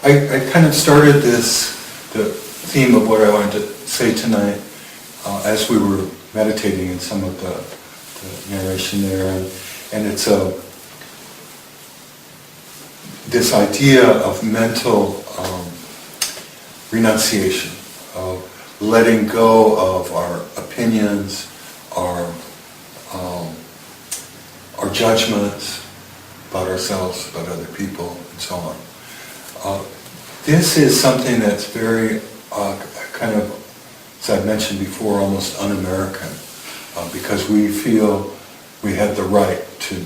I kind of started the theme of what I wanted to say tonight as we were meditating in some of the narration there, and it's this idea of mental renunciation, of letting go of our opinions, our judgments about ourselves, about other people, and so on. This is something that's very kind of, as I've mentioned before, almost un-American, because we feel we have the right to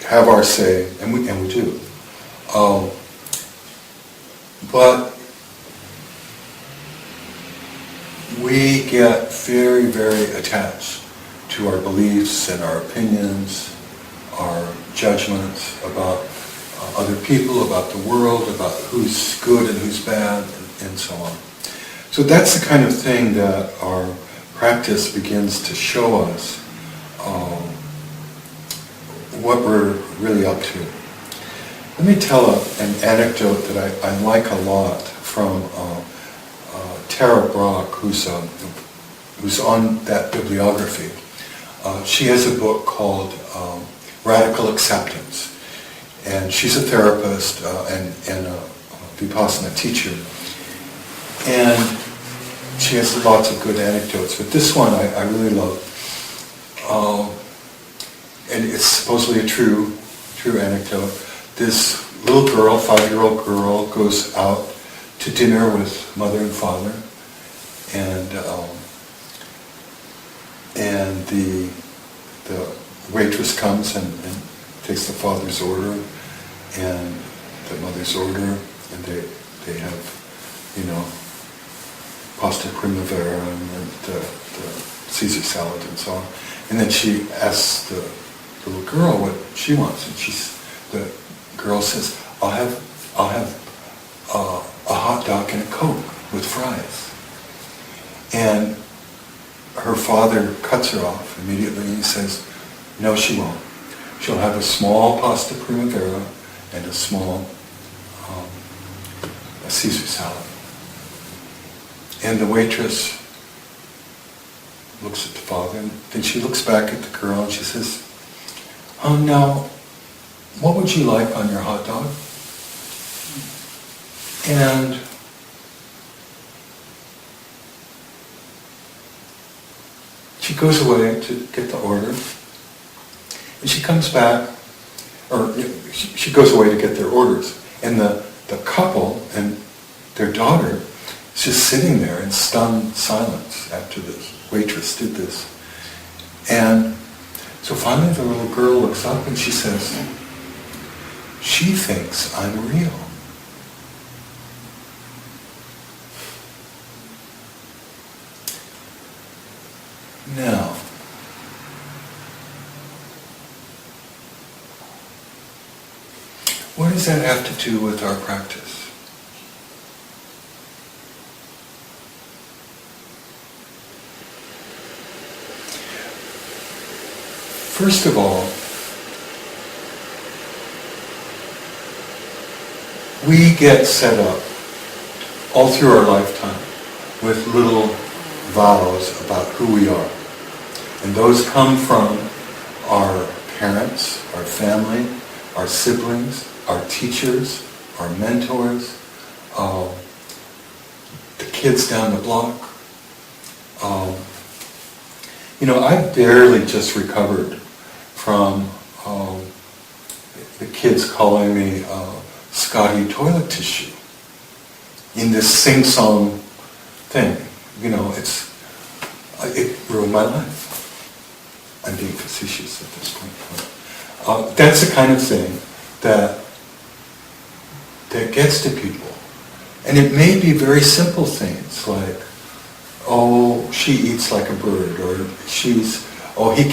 have our say, and we do. But we get very, very attached to our beliefs and our opinions, our judgments about other people, about the world, about who's good and who's bad, and so on. So that's the kind of thing that our practice begins to show us what we're really up to. Let me tell an anecdote that I like a lot from Tara Brach, who's on that bibliography. She has a book called Radical Acceptance. And she's a therapist and a Vipassana teacher. And she has lots of good anecdotes, but this one I really love. And it's supposedly a true anecdote. This little girl, 5-year-old girl, goes out to dinner with mother and father, and the waitress comes and takes the father's order and the mother's order, and they have, pasta primavera and the Caesar salad and so on. And then she asks the little girl what she wants, and the girl says, I'll have a hot dog and a Coke with fries. And her father cuts her off immediately, and he says, no, she won't. She'll have a small pasta primavera and a small a Caesar salad. And the waitress looks at the father, and then she looks back at the girl and she says, now, what would you like on your hot dog? And she goes away to get the order. And she comes back, or she goes away to get their orders. And the couple and their daughter is just sitting there in stunned silence after the waitress did this. And so finally the little girl looks up and she says, she thinks I'm real. Now, what does that have to do with our practice? First of all, we get set up all through our lifetime with little vows about who we are. And those come from our parents, our family, our siblings, our teachers, our mentors, the kids down the block. I barely just recovered from the kids calling me Scotty toilet tissue in this sing-song thing. It ruined my life. I'm being facetious at this point. That's the kind of thing that gets to people. And it may be very simple things like, oh, she eats like a bird, or he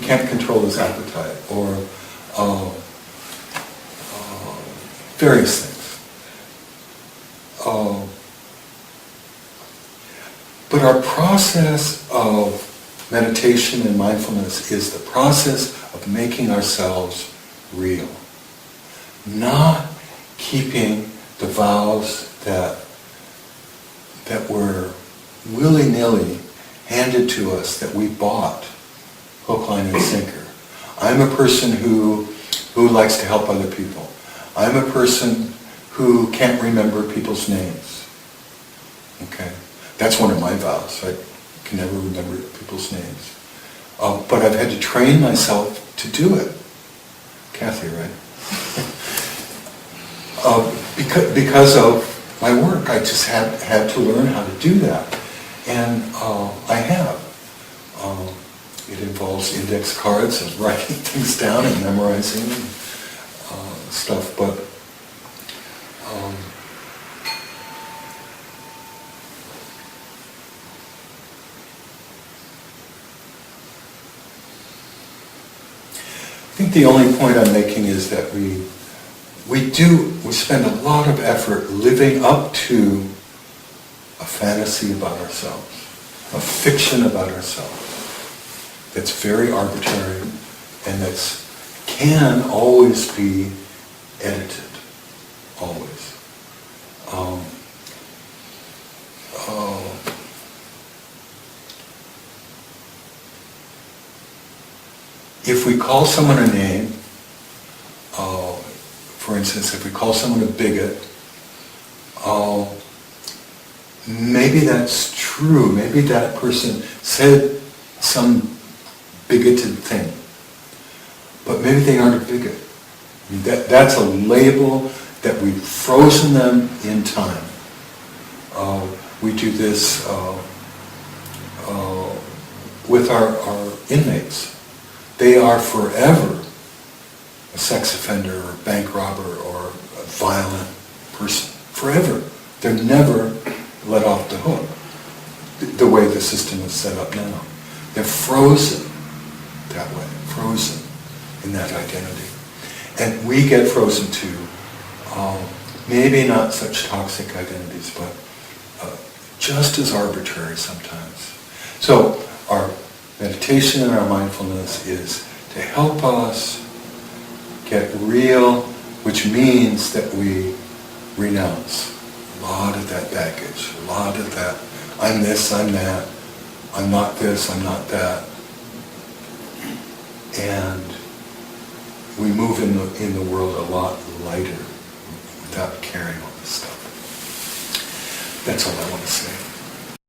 can't control his appetite, or various things. But our process of meditation and mindfulness is the process of making ourselves real. Not keeping the vows that were willy-nilly handed to us, that we bought, hook, line, and sinker. I'm a person who likes to help other people. I'm a person who can't remember people's names. Okay? That's one of my vows. I can never remember people's names. But I've had to train myself to do it. Kathy, right? Because of my work, I just had to learn how to do that. And I have. It involves index cards and writing things down and memorizing stuff, but I think the only point I'm making is that we spend a lot of effort living up to a fantasy about ourselves, a fiction about ourselves that's very arbitrary and that can always be edited, always. If we call someone a name, for instance, if we call someone a bigot, maybe that's true. Maybe that person said some bigoted thing, but maybe they aren't a bigot. That's a label that we've frozen them in time. We do this with our inmates. They are forever a sex offender or bank robber or a violent person. Forever. They're never let off the hook the way the system is set up now. They're frozen that way, frozen in that identity. And we get frozen too. Maybe not such toxic identities, but just as arbitrary sometimes. So our meditation and our mindfulness is to help us get real, which means that we renounce a lot of that baggage, a lot of that, I'm this, I'm that, I'm not this, I'm not that. And we move in the world a lot lighter without carrying all this stuff. That's all I want to say.